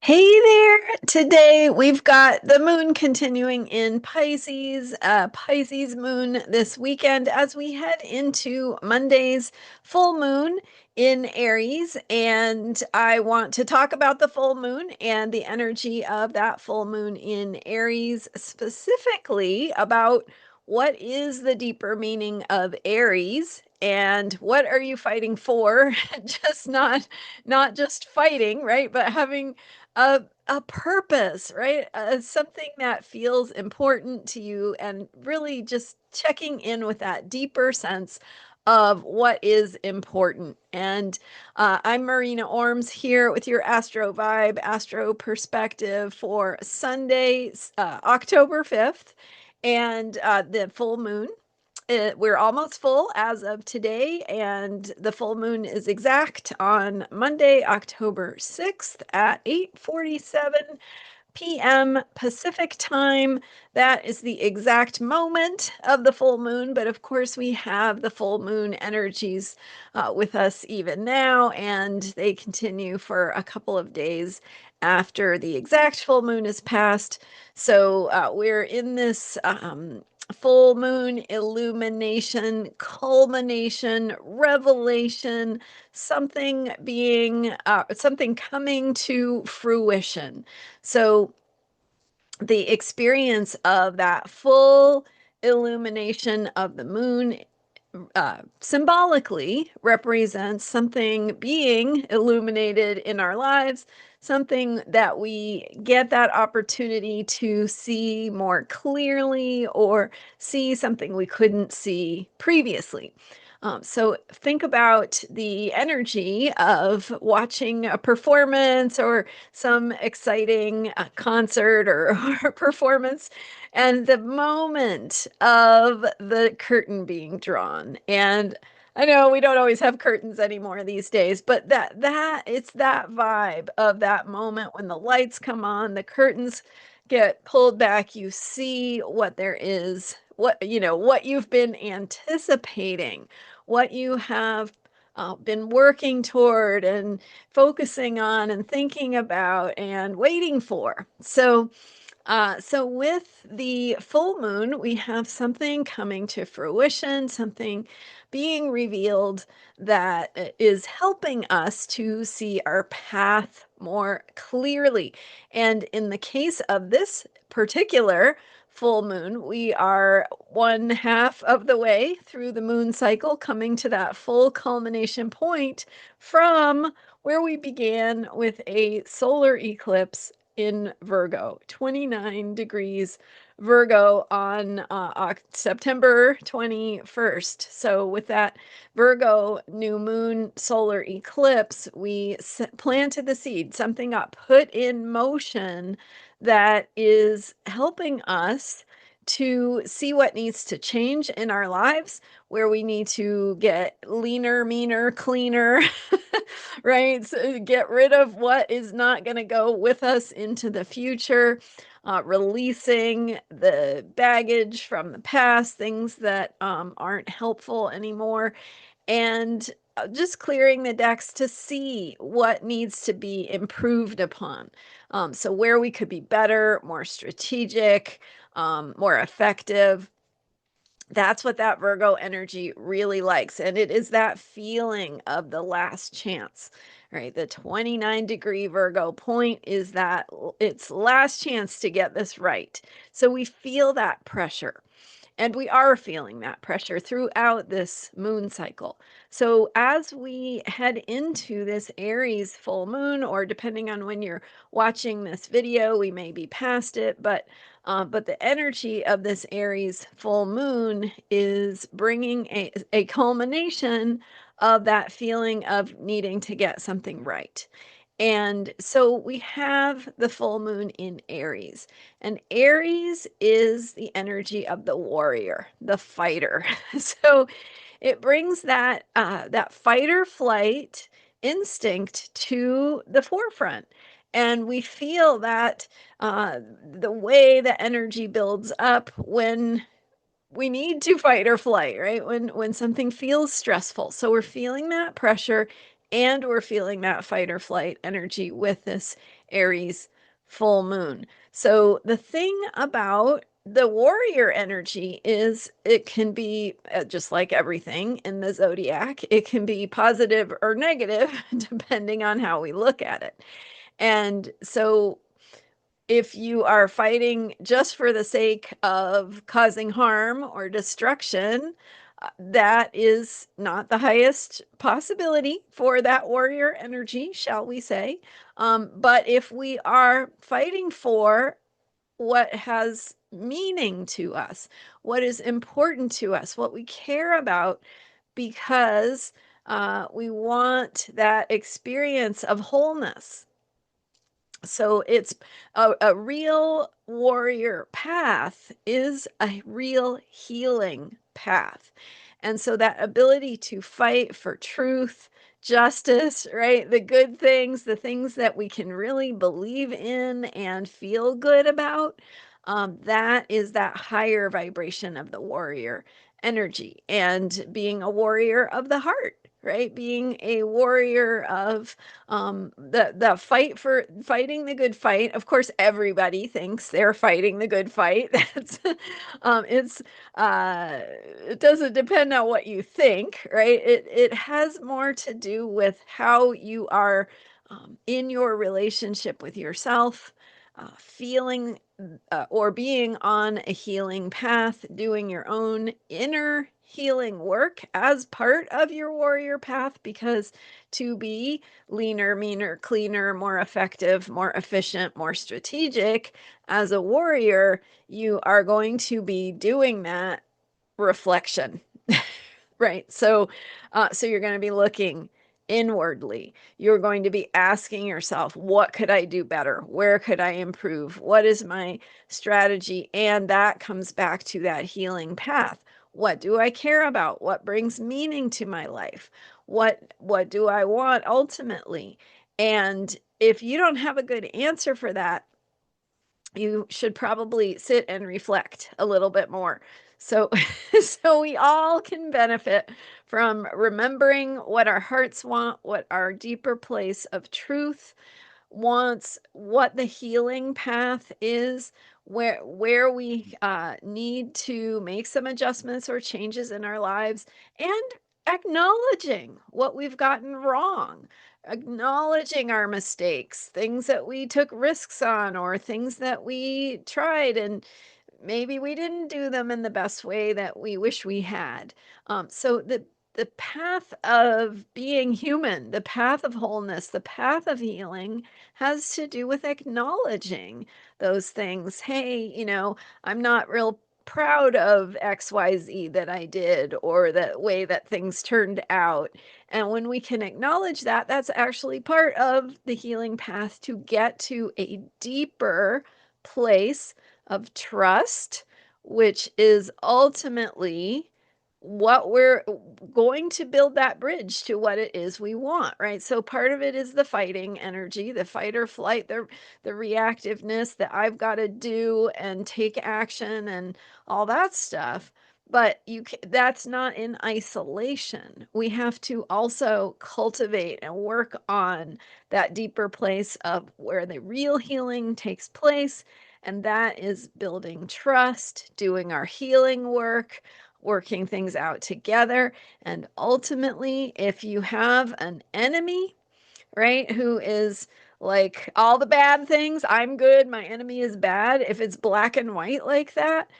Hey there! Today we've got the moon continuing in Pisces, Pisces moon this weekend as we head into Monday's full moon in Aries. And I want to talk about the full moon and the energy of that full moon in Aries, specifically about what is the deeper meaning of Aries and what are you fighting for? Just not just fighting, right? But having a purpose, right? Something that feels important to you, and really just checking in with that deeper sense of what is important. And I'm Marina Orms here with your Astro Vibe, Astro Perspective for Sunday, October 5th, and the full moon. We're almost full as of today, and the full moon is exact on Monday, October 6th at 8:47 p.m. Pacific time. That is the exact moment of the full moon, but of course, we have the full moon energies with us even now, and they continue for a couple of days after the exact full moon is passed. So we're in this full moon illumination, culmination, revelation, something coming to fruition. So the experience of that full illumination of the moon symbolically represents something being illuminated in our lives, something that we get that opportunity to see more clearly or see something we couldn't see previously. So think about the energy of watching a performance or some exciting concert or performance, and the moment of the curtain being drawn. And I know we don't always have curtains anymore these days, but that it's that vibe of that moment when the lights come on, the curtains get pulled back, you see what there is, what you've been anticipating, what you have been working toward and focusing on and thinking about and waiting for. So with the full moon, we have something coming to fruition, something being revealed that is helping us to see our path more clearly. And in the case of this particular full moon, we are one half of the way through the moon cycle, coming to that full culmination point from where we began with a solar eclipse in Virgo, 29 degrees Virgo on September 21st. So, with that Virgo new moon solar eclipse, we planted the seed, something got put in motion that is helping us to see what needs to change in our lives, where we need to get leaner, meaner, cleaner, right? So get rid of what is not going to go with us into the future, releasing the baggage from the past, things that aren't helpful anymore, and just clearing the decks to see what needs to be improved upon. So, where we could be better, more strategic, more effective. That's what that Virgo energy really likes. And it is that feeling of the last chance, right? The 29-degree Virgo point is that it's last chance to get this right. So we feel that pressure. And we are feeling that pressure throughout this moon cycle. So, as we head into this Aries full moon, or depending on when you're watching this video, we may be past it, but the energy of this Aries full moon is bringing a culmination of that feeling of needing to get something right. And so we have the full moon in Aries. And Aries is the energy of the warrior, the fighter. So it brings that fight or flight instinct to the forefront. And we feel that the way the energy builds up when we need to fight or flight, right? When something feels stressful. So we're feeling that pressure And we're feeling that fight or flight energy with this Aries full moon. So the thing about the warrior energy is it can be just like everything in the zodiac, it can be positive or negative depending on how we look at it. And so if you are fighting just for the sake of causing harm or destruction, that is not the highest possibility for that warrior energy, shall we say. But if we are fighting for what has meaning to us, what is important to us, what we care about, because we want that experience of wholeness. So it's a real warrior path is a real healing path. And so that ability to fight for truth, justice, right? The good things, the things that we can really believe in and feel good about, that is that higher vibration of the warrior energy, and being a warrior of the heart, right? Being a warrior of the fight for fighting the good fight. Of course, everybody thinks they're fighting the good fight. That's it's it doesn't depend on what you think, right? It has more to do with how you are in your relationship with yourself, feeling or being on a healing path, doing your own inner healing work as part of your warrior path, because to be leaner, meaner, cleaner, more effective, more efficient, more strategic as a warrior, you are going to be doing that reflection. Right. So you're going to be looking inwardly. You're going to be asking yourself, what could I do better? Where could I improve? What is my strategy? And that comes back to that healing path. What do I care about? What brings meaning to my life? What do I want ultimately? And if you don't have a good answer for that, you should probably sit and reflect a little bit more. So, so we all can benefit from remembering what our hearts want, what our deeper place of truth wants, what the healing path is, where we need to make some adjustments or changes in our lives, and acknowledging what we've gotten wrong, acknowledging our mistakes, things that we took risks on, or things that we tried and maybe we didn't do them in the best way that we wish we had. So the path of being human, the path of wholeness, the path of healing has to do with acknowledging those things. Hey, I'm not real proud of XYZ that I did, or the way that things turned out. And when we can acknowledge that, that's actually part of the healing path to get to a deeper place of trust, which is ultimately what we're going to build that bridge to what it is we want, right? So part of it is the fighting energy, the fight or flight, the reactiveness that I've got to do and take action and all that stuff. But that's not in isolation. We have to also cultivate and work on that deeper place of where the real healing takes place, and that is building trust, doing our healing work, working things out together. And ultimately, if you have an enemy, right, who is like all the bad things, I'm good, my enemy is bad, if it's black and white like that,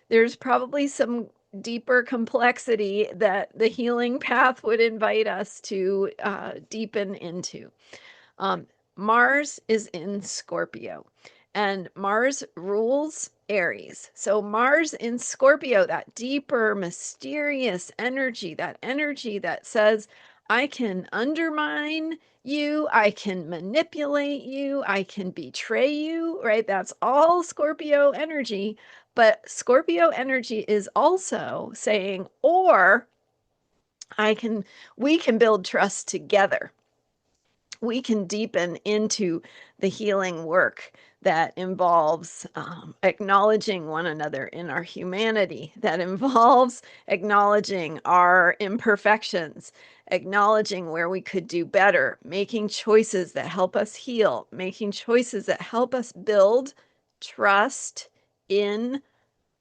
there's probably some deeper complexity that the healing path would invite us to deepen into. Um, Mars is in Scorpio, and Mars rules Aries. So, Mars in Scorpio, that deeper, mysterious energy, that energy that says, I can undermine you, I can manipulate you, I can betray you, right? That's all Scorpio energy. But Scorpio energy is also saying, or I can, we can build trust together. we can deepen into the healing work that involves acknowledging one another in our humanity, that involves acknowledging our imperfections, acknowledging where we could do better, making choices that help us heal, making choices that help us build trust in,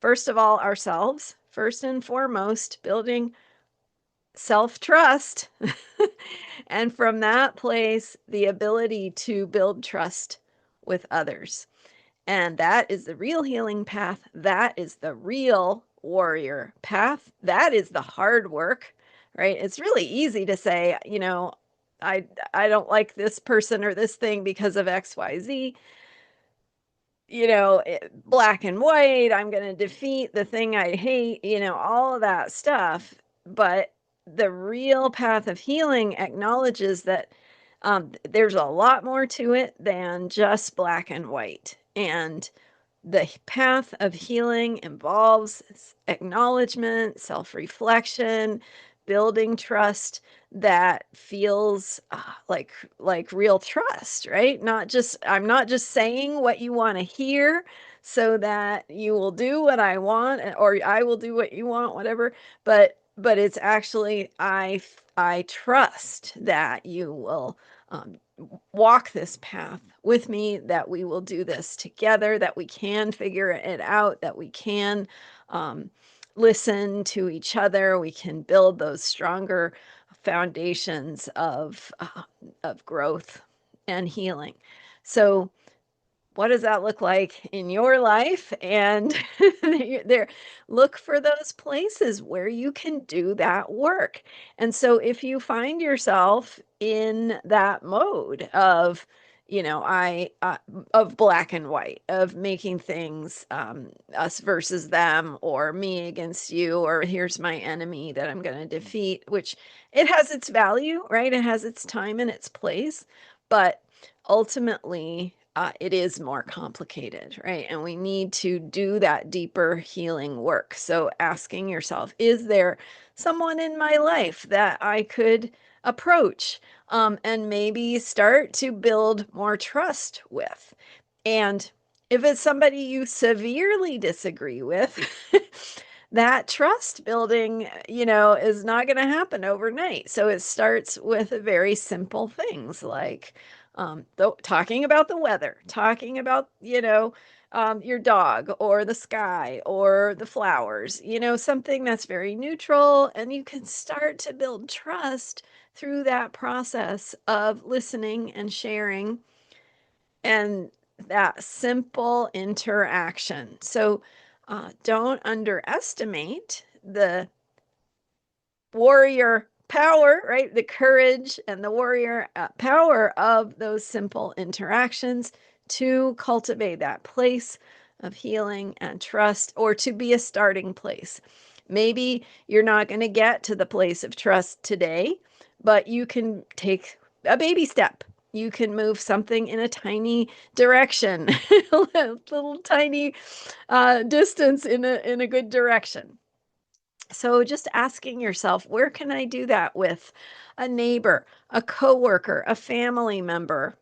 first of all, ourselves, first and foremost, building self-trust. And from that place, the ability to build trust with others. And that is the real healing path. That is the real warrior path. That is the hard work, right? It's really easy to say, I I don't like this person or this thing because of XYZ. Black and white, I'm gonna defeat the thing I hate, all of that stuff. But the real path of healing acknowledges that there's a lot more to it than just black and white. And the path of healing involves acknowledgement, self reflection, building trust that feels like real trust, right? Not just, I'm not just saying what you want to hear so that you will do what I want, or I will do what you want, whatever. But it's actually, I trust that you will walk this path with me, that we will do this together, that we can figure it out, that we can um, listen to each other, we can build those stronger foundations of growth and healing. So what does that look like in your life? And there, look for those places where you can do that work. And so if you find yourself in that mode of, of black and white, of making things us versus them, or me against you, or here's my enemy that I'm going to defeat, which it has its value, right? It has its time and its place, but ultimately, it is more complicated, right? And we need to do that deeper healing work. So asking yourself, is there someone in my life that I could approach and maybe start to build more trust with? And if it's somebody you severely disagree with, that trust building, is not going to happen overnight. So it starts with very simple things like talking about the weather, talking about, your dog or the sky or the flowers, something that's very neutral. And you can start to build trust through that process of listening and sharing, and that simple interaction. So don't underestimate the warrior power, right? The courage and the warrior power of those simple interactions to cultivate that place of healing and trust, or to be a starting place. Maybe you're not going to get to the place of trust today, but you can take a baby step. You can move something in a tiny direction, a little tiny distance in a good direction. So just asking yourself, where can I do that with a neighbor, a coworker, a family member,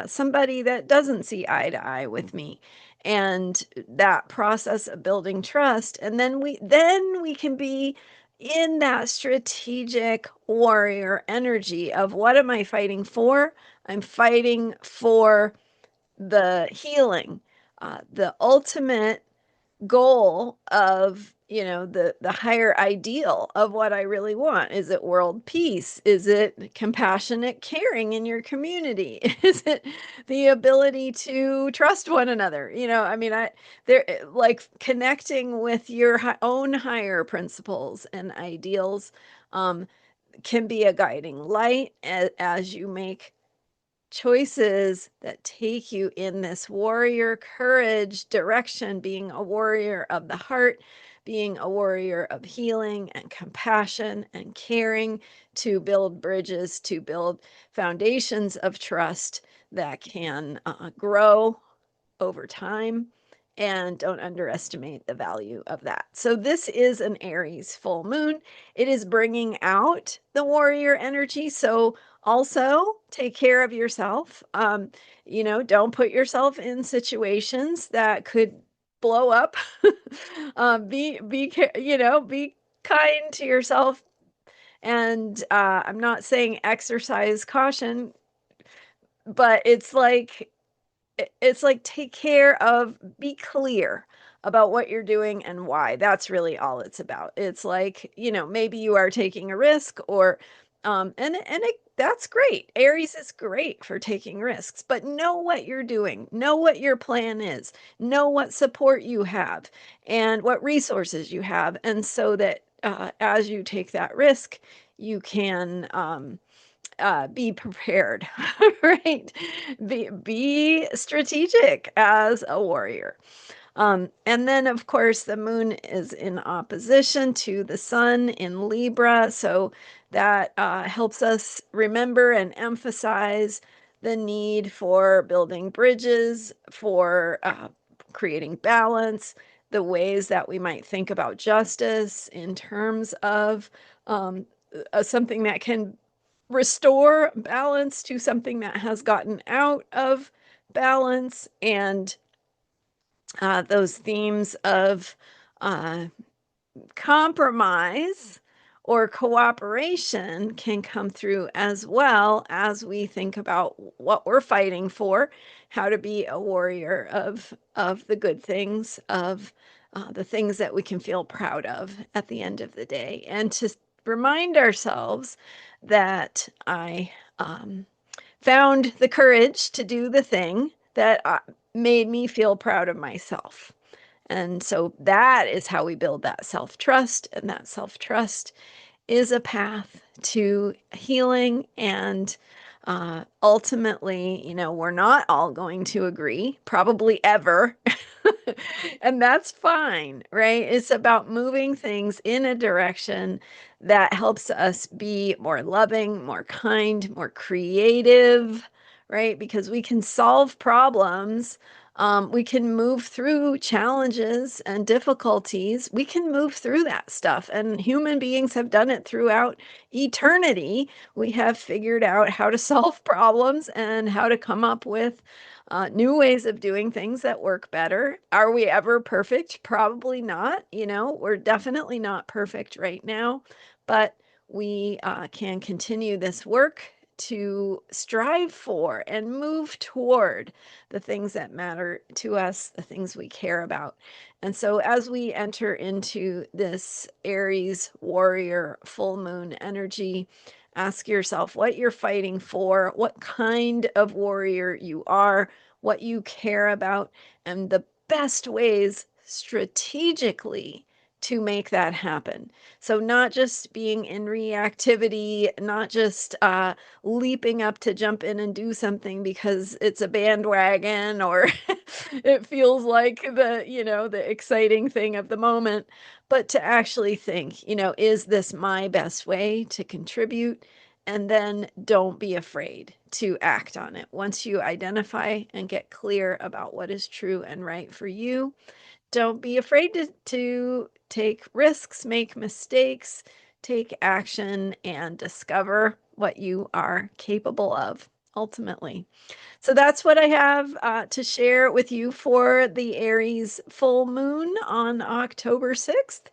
somebody that doesn't see eye to eye with me? And that process of building trust, and then we can be in that strategic warrior energy of, what am I fighting for? I'm fighting for the healing, the ultimate goal of, the higher ideal of what I really want. Is it world peace? Is it compassionate caring in your community? Is it the ability to trust one another? I mean, like connecting with your own higher principles and ideals um, can be a guiding light as you make choices that take you in this warrior courage direction, being a warrior of the heart, being a warrior of healing and compassion and caring, to build bridges, to build foundations of trust that can grow over time and don't underestimate the value of that. So this is an Aries full moon. It is bringing out the warrior energy. So also take care of yourself. Don't put yourself in situations that could blow up. Be kind to yourself. And I'm not saying exercise caution, but it's like take care of, be clear about what you're doing and why. That's really all it's about. It's like, maybe you are taking a risk, or that's great. Aries is great for taking risks, but know what you're doing, know what your plan is, know what support you have and what resources you have, and so that as you take that risk, you can be prepared, right? Be strategic as a warrior. And then, of course, the moon is in opposition to the sun in Libra. So that helps us remember and emphasize the need for building bridges, for creating balance, the ways that we might think about justice in terms of something that can restore balance to something that has gotten out of balance, and those themes of uh, compromise or cooperation can come through, as well as we think about what we're fighting for, how to be a warrior of the good things, of the things that we can feel proud of at the end of the day, and to remind ourselves that I found the courage to do the thing that made me feel proud of myself. And so that is how we build that self trust. And that self trust is a path to healing. And ultimately, we're not all going to agree, probably ever. And that's fine, right? It's about moving things in a direction that helps us be more loving, more kind, more creative, right? Because we can solve problems. We can move through challenges and difficulties. We can move through that stuff. And human beings have done it throughout eternity. We have figured out how to solve problems and how to come up with new ways of doing things that work better. Are we ever perfect? Probably not. We're definitely not perfect right now, but we can continue this work to strive for and move toward the things that matter to us, the things we care about. And so, as we enter into this Aries warrior full moon energy, ask yourself what you're fighting for, what kind of warrior you are, what you care about, and the best ways strategically to make that happen. So, not just being in reactivity, not just leaping up to jump in and do something because it's a bandwagon, or it feels like the exciting thing of the moment, but to actually think, is this my best way to contribute? And then don't be afraid to act on it. Once you identify and get clear about what is true and right for you, don't be afraid to take risks, make mistakes, take action, and discover what you are capable of ultimately. So that's what I have to share with you for the Aries full moon on October 6th.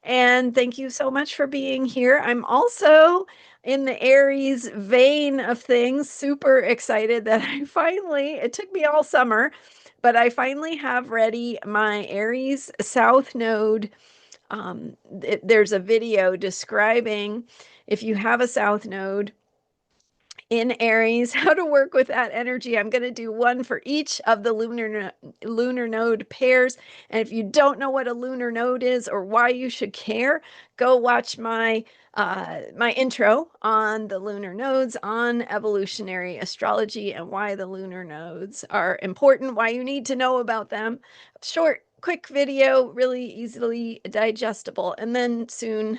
And thank you so much for being here. I'm also in the Aries vein of things, super excited that it took me all summer, but I finally have ready my Aries South Node. There's a video describing, if you have a South Node in Aries, how to work with that energy. I'm going to do one for each of the lunar node pairs. And if you don't know what a lunar node is or why you should care, go watch my intro on the lunar nodes, on evolutionary astrology, and why the lunar nodes are important, why you need to know about them. Short, quick video, really easily digestible. And then soon,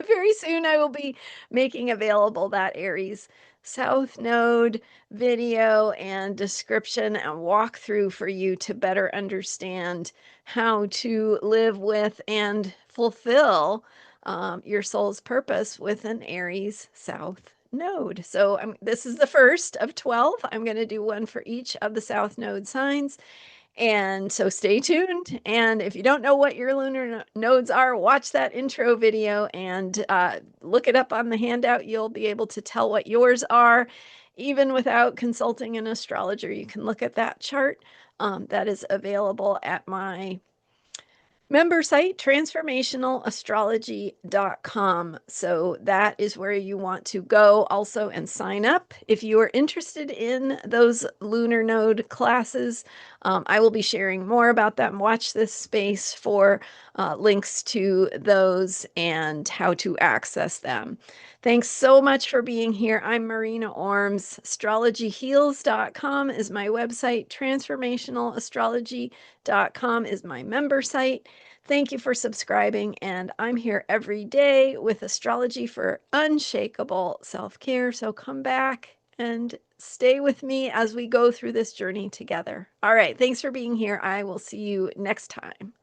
very soon, I will be making available that Aries South Node video and description and walkthrough for you to better understand how to live with and fulfill your soul's purpose with an Aries South Node. So this is the first of 12. I'm going to do one for each of the South Node signs. And so stay tuned. And if you don't know what your lunar nodes are, watch that intro video and look it up on the handout. You'll be able to tell what yours are. Even without consulting an astrologer, you can look at that chart that is available at my member site, transformationalastrology.com. So that is where you want to go also and sign up. If you are interested in those lunar node classes, I will be sharing more about them. Watch this space for links to those and how to access them. Thanks so much for being here. I'm Marina Orms. Astrologyheals.com is my website. Transformationalastrology.com is my member site. Thank you for subscribing, and I'm here every day with astrology for unshakable self-care. So come back and stay with me as we go through this journey together. All right, thanks for being here. I will see you next time.